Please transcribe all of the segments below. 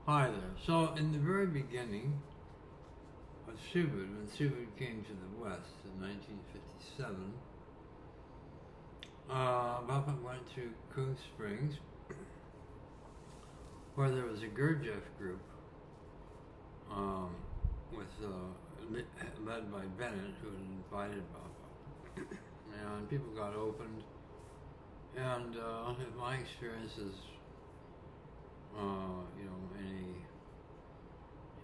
Hi there. So, in the very beginning of subud, when subud came to the West in 1957, Buffett went to Coon Springs, where there was a Gurdjieff group with led by Bennett, who had invited Buffett, and people got opened. And in my experiences,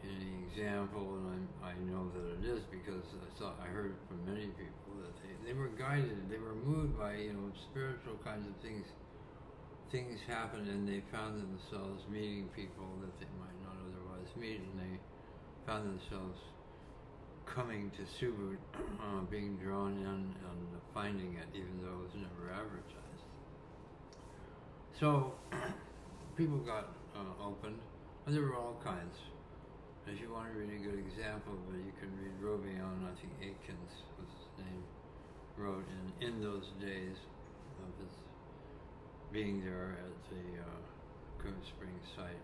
any example, and I know that it is because I heard from many people that they were guided, they were moved by spiritual kinds of things. Things happened, and they found themselves meeting people that they might not otherwise meet, and they found themselves coming to subud, being drawn in and finding it, even though it was never advertised. So people got opened, and there were all kinds. If you want to read a good example of it, you can read Robion, I think Aikens was his name, wrote in those days of his being there at the Coon Springs site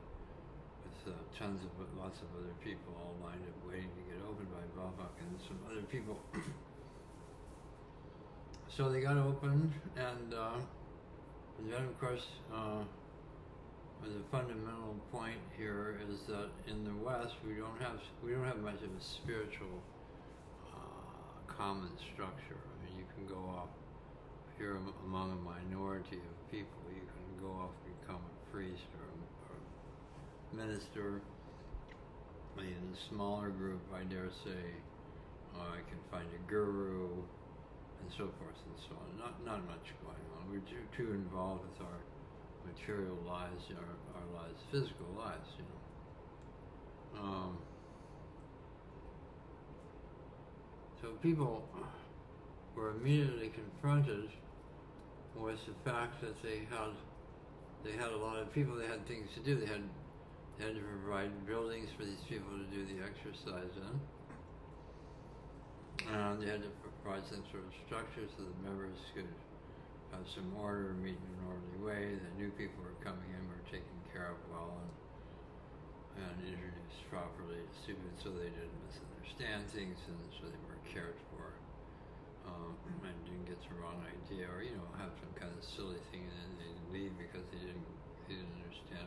with lots of other people all lined up waiting to get opened by Buffett and some other people. So they got opened, and then of course the fundamental point here is that in the West we don't have much of a spiritual common structure. I mean, you can go off here among a minority of people. You can go off and become a priest or a minister. In a smaller group, I dare say, I can find a guru and so forth and so on. Not much going on. We're too involved with our material lives, our lives, physical lives, So people were immediately confronted with the fact that they had a lot of people, they had things to do. They had to provide buildings for these people to do the exercise in. And they had to provide some sort of structure so the members could have some order, meet in an orderly way. The new people were coming in were taken care of well and introduced properly to students so they didn't misunderstand things and so they were cared for and didn't get the wrong idea or have some kind of silly thing and then they leave because they didn't understand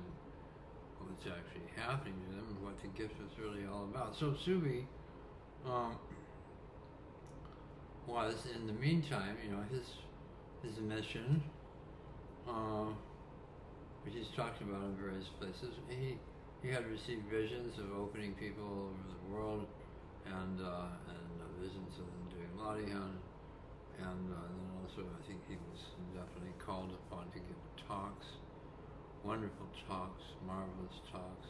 what was actually happening to them and what the gift was really all about. So Subi was, in the meantime, his mission, which he's talked about in various places. He had received visions of opening people all over the world, and visions of them doing Ladihan, and then also I think he was definitely called upon to give talks, wonderful talks, marvelous talks.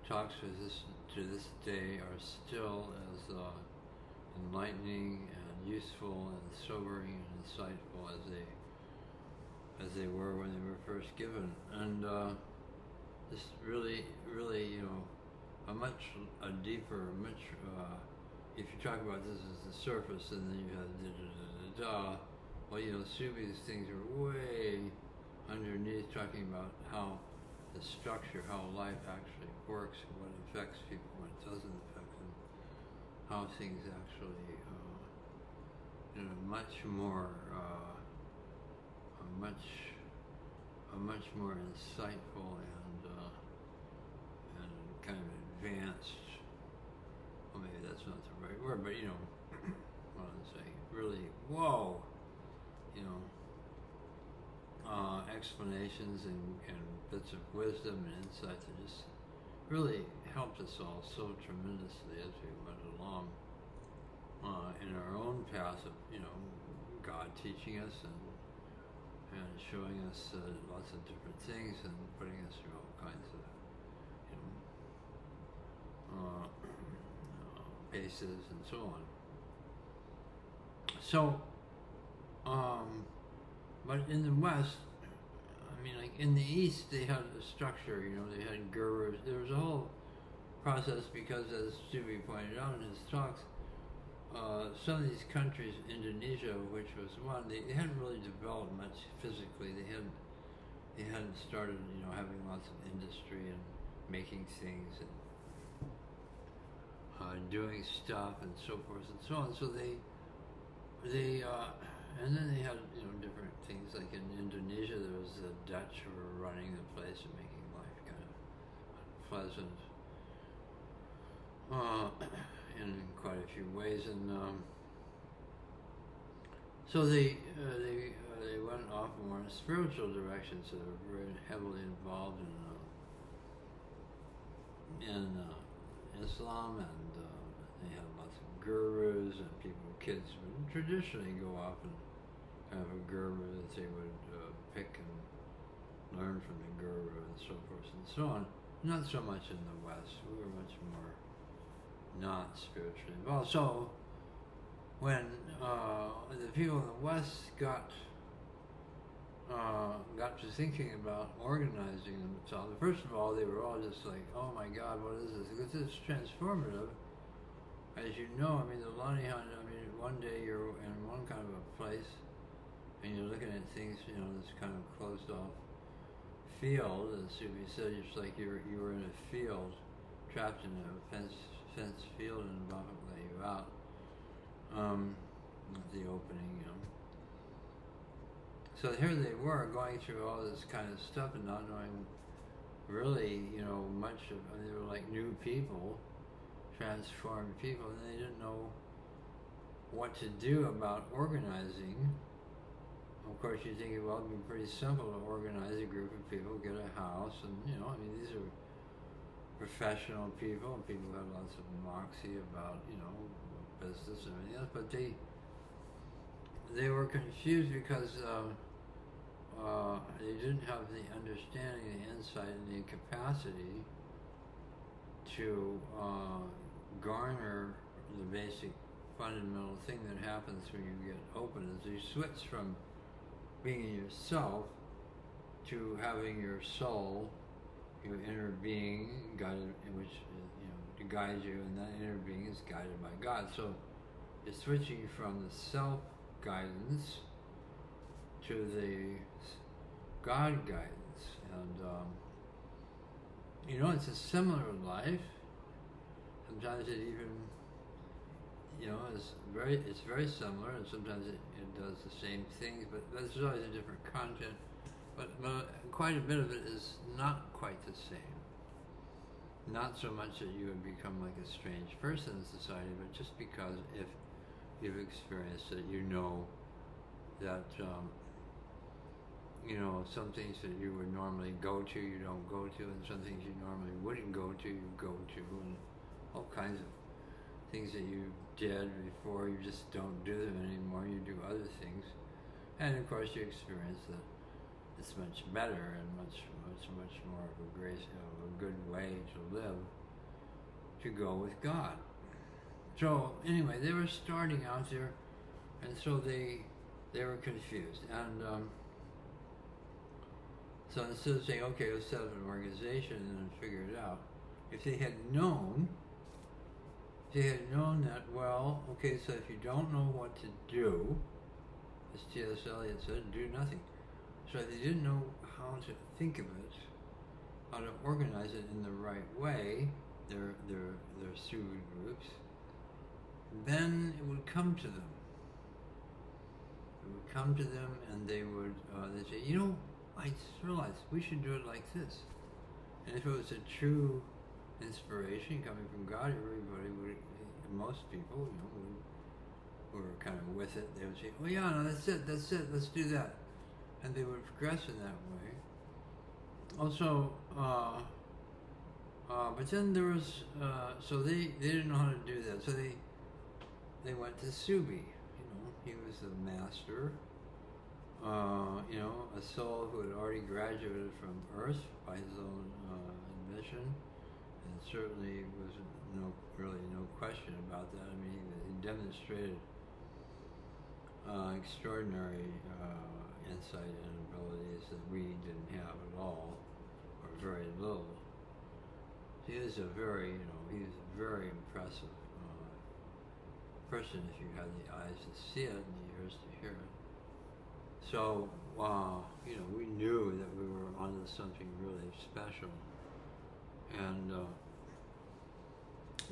Talks to this day are still as enlightening and useful and sobering and insightful as they were when they were first given. And this really, a deeper, if you talk about this as the surface and then you have well, Subi's things are way underneath, talking about how the structure, how life actually works, and what affects people, what doesn't affect them, how things actually, much more insightful and kind of advanced. Well, maybe that's not the right word, but what I'm saying, really, whoa, explanations and bits of wisdom and insight that just really helped us all so tremendously as we went along in our own path of God teaching us and showing us lots of different things and putting us through all kinds of paces and so on. So but in the West, I mean, like in the East, they had a structure, they had gurus. There was a whole process because, as Subi pointed out in his talks, some of these countries, Indonesia, which was one, they hadn't really developed much physically. They hadn't started, having lots of industry and making things and doing stuff and so forth and so on. So they and then they had different things, like in Indonesia there was the Dutch who were running the place and making life kind of unpleasant in quite a few ways, and so they went off more in a spiritual direction. So they were very heavily involved in Islam, and they had lots of gurus, and kids would traditionally go off and have a guru that they would pick and learn from the guru and so forth and so on. Not so much in the West. We were much more not spiritually involved. So when the people in the West got to thinking about organizing themselves, first of all, they were all just like, oh my God, what is this? Because it's transformative. As you know, I mean, the Lanihan, one day you're in one kind of a place and you're looking at things, this kind of closed off field, as Subi said, it's like you were in a field, trapped in a fenced field, and about to let you out at the opening, So here they were going through all this kind of stuff and not knowing really, much of, they were like new people, transformed people, and they didn't know what to do about organizing. Of course, you think, well, it'd be pretty simple to organize a group of people, get a house, and these are professional people, and people who have lots of moxie about business and everything else, but they were confused because they didn't have the understanding, the insight, and the capacity to garner the basic fundamental thing that happens when you get open, is you switch from being in yourself to having your soul, your inner being, guided, which to guide you, and that inner being is guided by God. So you're switching from the self guidance to the God guidance, and it's a similar life. Sometimes it even it's very similar, and sometimes it does the same things, but there's always a different content. But quite a bit of it is not quite the same. Not so much that you would become like a strange person in society, but just because if you've experienced it, that some things that you would normally go to, you don't go to, and some things you normally wouldn't go to, you go to, and all kinds of things that you did before, you just don't do them anymore, you do other things. And of course you experience that it's much better and much more of a grace, of a good way to live, to go with God. So anyway, they were starting out there, and so they were confused. And so instead of saying, okay, let's set up an organization and then figure it out, if they had known that, well, okay, so if you don't know what to do, as T.S. Eliot said, do nothing. So if they didn't know how to think of it, how to organize it in the right way, their subud groups, then it would come to them. It would come to them, and they would they'd say, I just realized we should do it like this. And if it was a true inspiration coming from God, everybody would, most people, who were kind of with it, they would say, oh yeah, no, that's it, let's do that. And they would progress in that way. Also, but then there was, so they didn't know how to do that. So they went to Subi. He was the master, a soul who had already graduated from Earth by his own admission, and certainly was really no question about that. I mean, he demonstrated extraordinary insight and abilities that we didn't have at all, or very little. He is a very, he's a very impressive person if you had the eyes to see it and the ears to hear it. So, we knew that we were onto something really special. And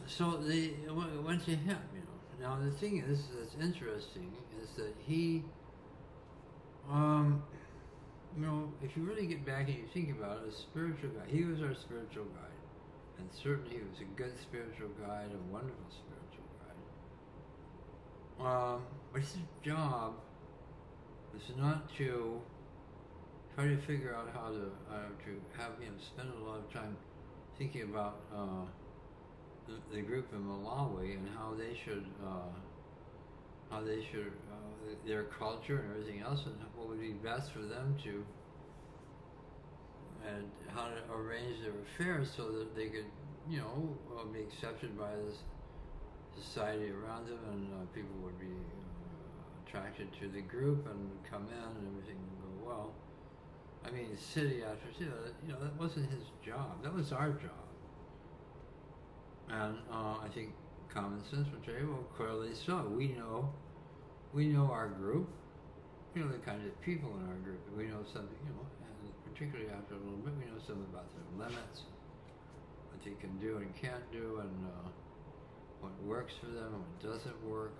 so they went to him, you know. Now the thing is that's interesting is that he, you know, if you really get back and you think about it, a spiritual guide. He was our spiritual guide, and certainly he was a good spiritual guide, a wonderful spiritual guide. But his job was not to try to figure out how to have him spend a lot of time thinking about the group in Malawi and how they should their culture and everything else, and what would be best for them to, and how to arrange their affairs so that they could, you know, be accepted by this society around them, and people would be attracted to the group and come in, and everything would go well. I mean, city after city, you know, that wasn't his job. That was our job. And I think common sense would say, well, clearly so. We know our group. We know the kinds of people in our group. We know something, you know, and particularly after a little bit, we know something about their limits, what they can do and can't do, and what works for them and what doesn't work.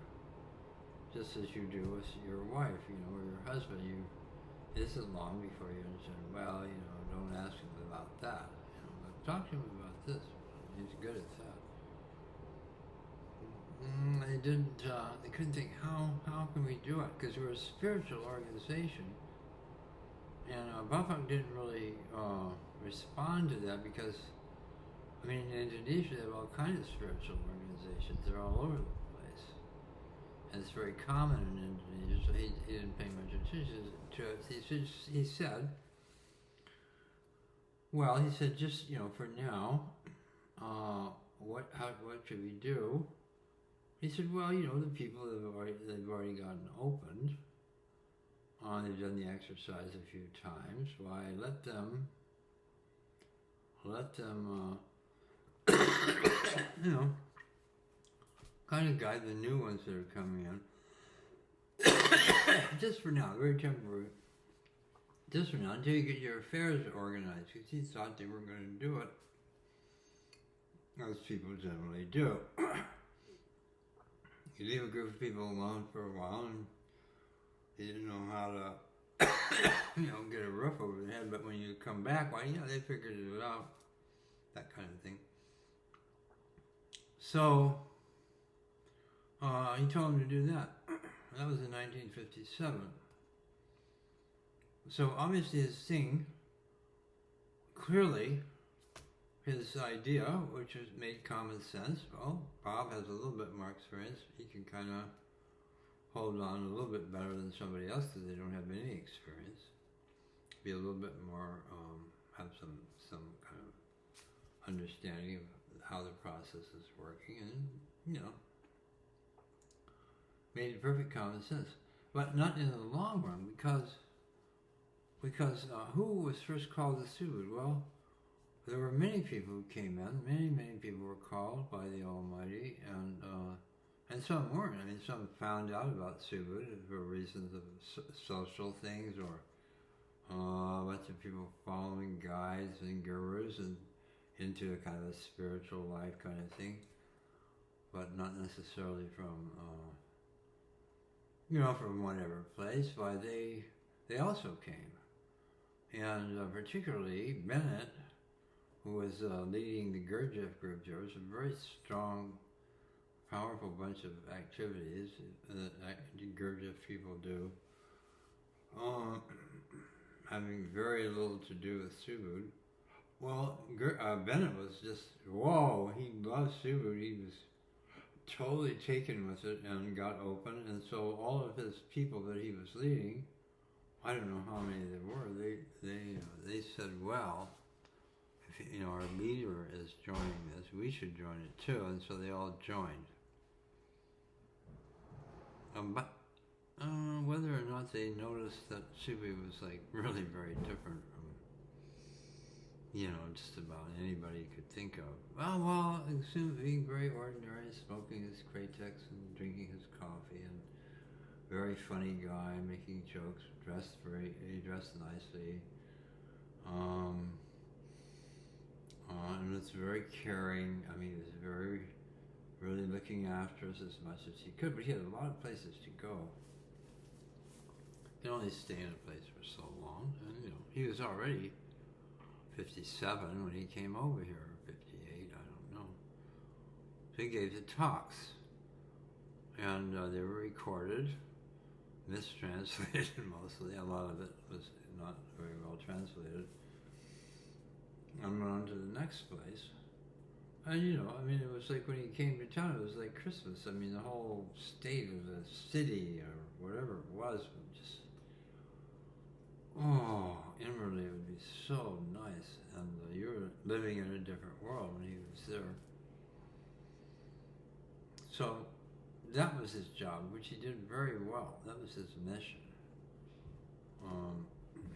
Just as you do with your wife, you know, or your husband. It isn't long before you understand, well, you know, don't ask him about that. You know, but talk to him about this. He's good at that. They couldn't think, how can we do it? Because we're a spiritual organization. And Bapak didn't really respond to that because, I mean, in Indonesia, they have all kinds of spiritual organizations. They're all over the place. And it's very common in Indonesia, so he didn't pay much attention to it. He said, just, you know, for now, what should we do? He said, well, you know, the people they've already gotten opened. They've done the exercise a few times. Why, let them, you know, kind of guide the new ones that are coming in. Just for now, very temporary. Just for now, until you get your affairs organized, because he thought they were going to do it, as people generally do. You leave a group of people alone for a while, and they didn't know how to, you know, get a roof over their head. But when you come back, well, you know, they figured it out, that kind of thing. So he told him to do that. That was in 1957. So obviously his thing, clearly, his idea, which has made common sense, well, Bob has a little bit more experience. He can kind of hold on a little bit better than somebody else because they don't have any experience. Be a little bit more, have some kind of understanding of how the process is working, and, you know, made perfect common sense. But not in the long run, because who was first called the subud? Well, there were many people who came in. Many people were called by the Almighty, and some weren't. I mean, some found out about subud for reasons of social things, or a bunch of people following guides and gurus and into a kind of a spiritual life kind of thing, but not necessarily from, you know, from whatever place. Why, they also came. And particularly Bennett, who was leading the Gurdjieff group. There was a very strong, powerful bunch of activities that Gurdjieff people do, having very little to do with subud. Well, Bennett was just, whoa, he loved subud. He was totally taken with it and got open. And so all of his people that he was leading, I don't know how many there were, they said, well, if, you know, our leader is joining this, we should join it too. And so they all joined. But whether or not they noticed that subud was like really very different from, you know, just about anybody could think of. Well, being very ordinary, smoking his Kratex and drinking his coffee, and very funny guy, making jokes, he dressed nicely. and was very caring. I mean, he was really looking after us as much as he could, but he had a lot of places to go. He could only stay in a place for so long, and he was already 57 when he came over here, or 58, I don't know. So he gave the talks, and they were recorded, mistranslated mostly. A lot of it was not very well translated. And went on to the next place. And it was like when he came to town, it was like Christmas. I mean, the whole state of the city or whatever it was just, inwardly it would be so nice. And you were living in a different world when he was there. So that was his job, which he did very well. That was his mission.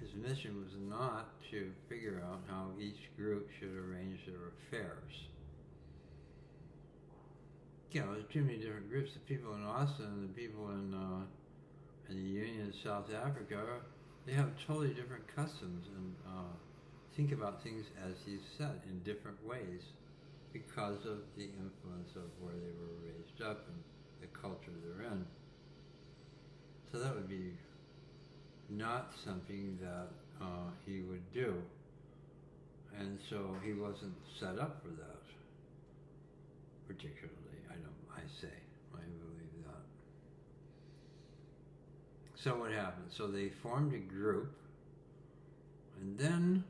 His mission was not to figure out how each group should arrange their affairs. There's too many different groups. The people in Austin and the people in the Union of South Africa, they have totally different customs and think about things, as you said, in different ways because of the influence of where they were raised up and the culture they're in. So that would be not something that he would do. And so he wasn't set up for that, particularly, I believe that. So what happened? So they formed a group, and then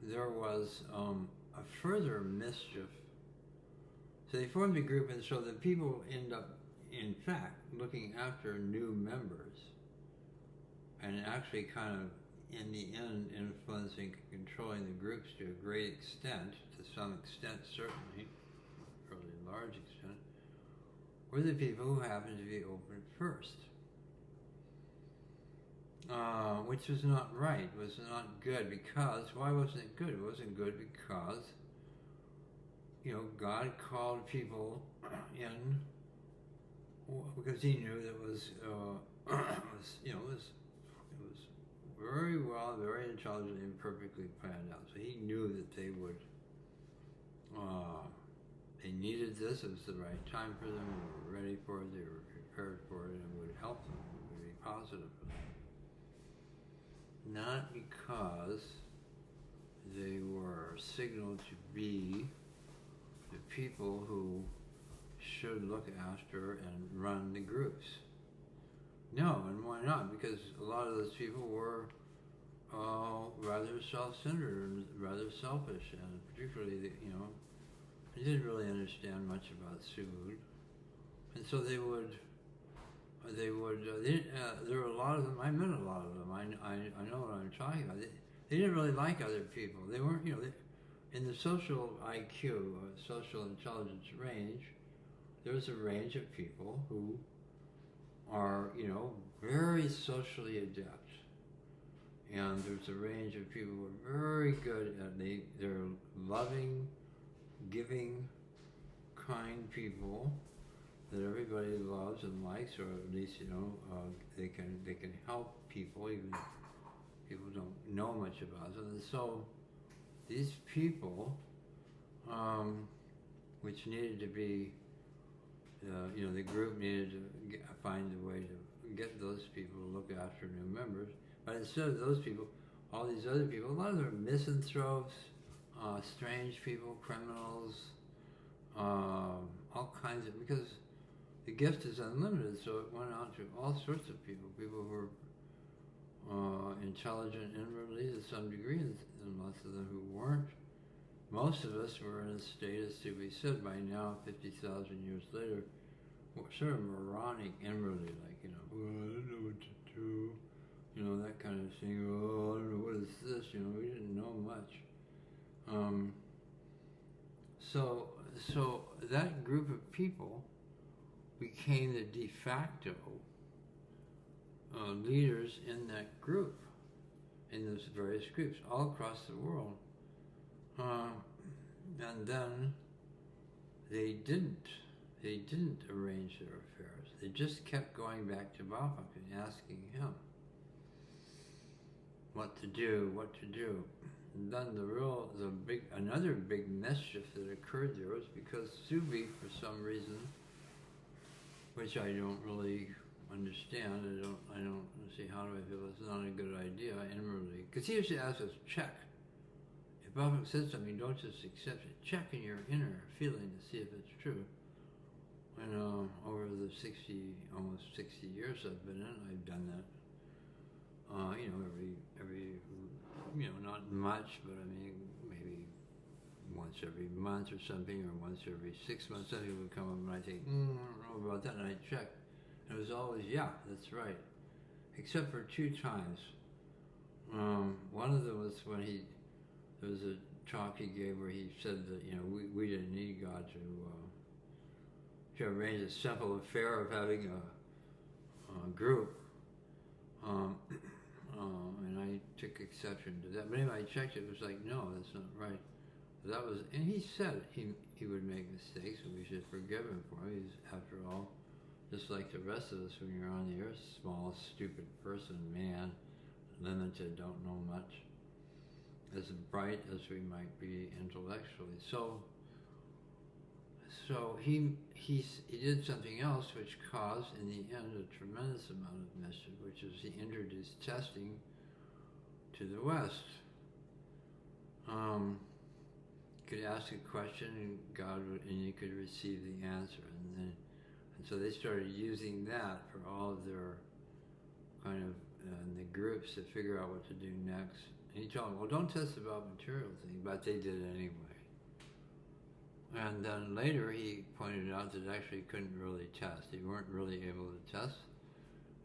there was a further mischief. So they formed a group, and so the people end up, in fact, looking after new members, and actually kind of, in the end, influencing, controlling the groups to a great extent, to some extent certainly, a really large extent, were the people who happened to be opened first. Which was not right, was not good, because, why wasn't it good? It wasn't good because, God called people in, because he knew that it was very well, very intelligently and perfectly planned out. So he knew that they would, they needed this, it was the right time for them, they were ready for it, they were prepared for it, and it would help them, it would be positive for them. Not because they were signaled to be the people who should look after and run the groups. No, and why not? Because a lot of those people were rather self-centered and rather selfish, and particularly, they didn't really understand much about subud, and so there were a lot of them. I met a lot of them. I know what I'm talking about. They didn't really like other people. They weren't, in the social IQ, social intelligence range, there's a range of people who are, very socially adept. And there's a range of people who are very good at, they're loving, giving, kind people that everybody loves and likes, or at least, they can help people, even if people don't know much about them. And so these people, which needed to be, the group needed to find a way to get those people to look after new members. But instead of those people, all these other people, a lot of them are misanthropes, strange people, criminals, all kinds of, because the gift is unlimited, so it went out to all sorts of people who were intelligent inwardly to some degree, and lots of them who weren't. Most of us were in a state, as to be said, by now, 50,000 years later, sort of moronic inwardly, like, well, I don't know what to do, that kind of thing. Oh, I don't know, what is this? We didn't know much. So that group of people became the de facto leaders in that group, in those various groups, all across the world. And then they didn't arrange their affairs. They just kept going back to Baba and asking him what to do. then another big mischief that occurred there was because Subi, for some reason, which I don't really understand, I don't see how do I feel it's not a good idea inwardly, because he used to ask us, check. If Buffett says something, don't just accept it. Check in your inner feeling to see if it's true. And over the almost 60 years I've been in, I've done that. Every not much, but I mean, maybe once every month or something, or once every 6 months, something would come up and I think, I don't know about that, and I check. And it was always, yeah, that's right. Except for 2 times. One of them was when there was a talk he gave where he said that, we didn't need God to arrange a simple affair of having a group. And I took exception to that. But anyway, I checked it. It was like, no, that's not right. That was, and he said he would make mistakes, and we should forgive him for it. He's, after all, just like the rest of us when you're on the earth, small, stupid person, man, limited, don't know much, as bright as we might be intellectually. So he did something else which caused, in the end, a tremendous amount of mischief, which is he introduced testing to the West. Could ask a question and you could receive the answer, and so they started using that for all of their kind of the groups to figure out what to do next. And he told them, well, don't test about material things, but they did anyway. And then later he pointed out that actually couldn't really test. They weren't really able to test,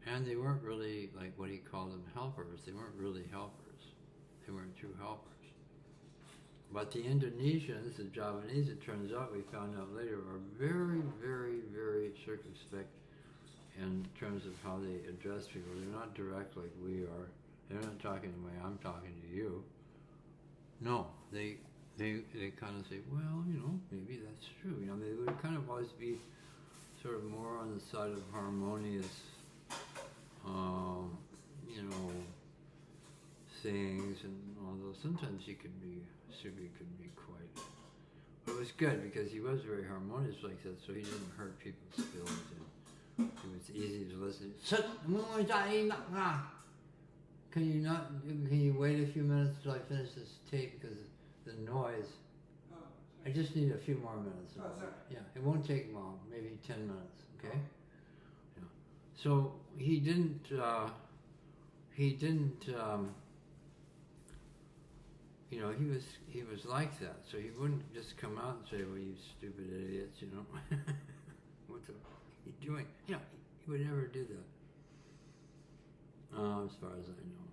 and they weren't really, like what he called them, helpers. They weren't really helpers. They weren't true helpers. But the Indonesians, the Javanese, it turns out, we found out later, are very, very, very circumspect in terms of how they address people. They're not direct like we are. They're not talking the way I'm talking to you. No, they kind of say, well, maybe that's true. They would kind of always be sort of more on the side of harmonious, things, and although sometimes Subi could be quite, but it was good because he was very harmonious like that, so he didn't hurt people's feelings, and it was easy to listen. Can you wait a few minutes till I finish this tape, because the noise, I just need a few more minutes. Yeah, it won't take long, maybe 10 minutes, okay? Yeah. So he didn't he was like that, so he wouldn't just come out and say, well, you stupid idiots, what the fuck are you doing? He would never do that, as far as I know.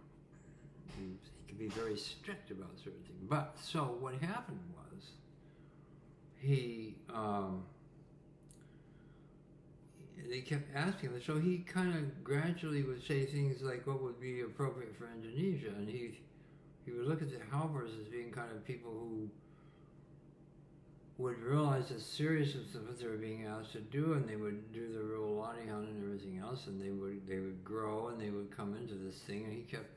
He could be very strict about certain things. But, so what happened was, they kept asking him, so he kind of gradually would say things like what would be appropriate for Indonesia, and he would look at the helpers as being kind of people who would realize the seriousness of what they were being asked to do, and they would do the real latihan and everything else, and they would grow, and they would come into this thing, and he kept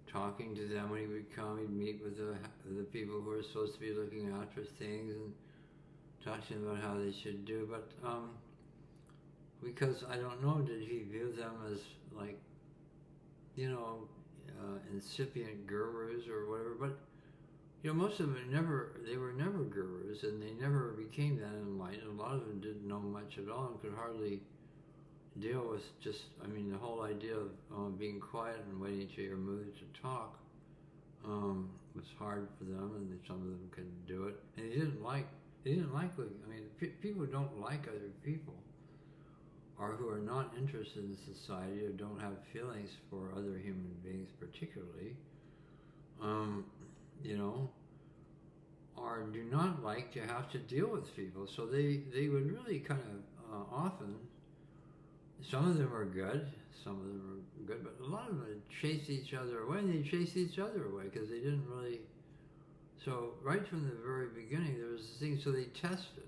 talking to them when he would come. He'd meet with the people who were supposed to be looking after things and talk to them about how they should do, but because I don't know, did he view them as like, incipient gurus or whatever, but most of them they were never gurus, and they never became that enlightened. A lot of them didn't know much at all and could hardly deal with the whole idea of being quiet and waiting till you're moved to talk was hard for them, and some of them couldn't do it. And they didn't like people who don't like other people, or who are not interested in society, or don't have feelings for other human beings particularly, or do not like to have to deal with people. So they would really kind of often, some of them are good, but a lot of them would chase each other away, and they chased each other away because they didn't really. So right from the very beginning, there was this thing, so they tested.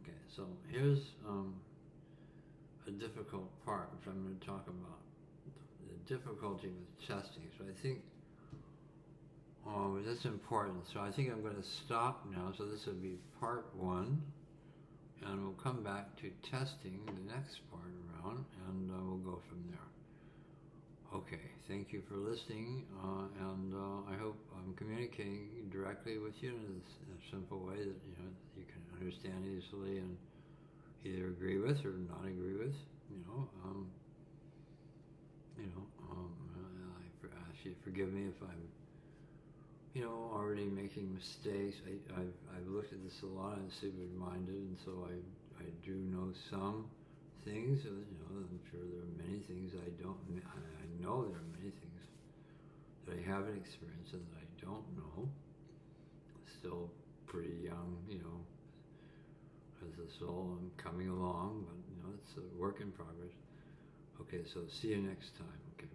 Okay, so here's a difficult part, which I'm going to talk about, the difficulty with testing. So I think That's important. So I think I'm going to stop now. So this will be part 1. And we'll come back to testing the next part around, and we'll go from there. Okay, thank you for listening, and I hope I'm communicating directly with you in a simple way that you can understand easily and either agree with or not agree with. I ask you to forgive me if I'm already making mistakes. I've looked at this a lot. I'm subud-minded, and so I do know some things. I'm sure there are many things I don't. I know there are many things that I haven't experienced and that I don't know. Still pretty young, as a soul. I'm coming along, but it's a work in progress. Okay, so see you next time. Okay.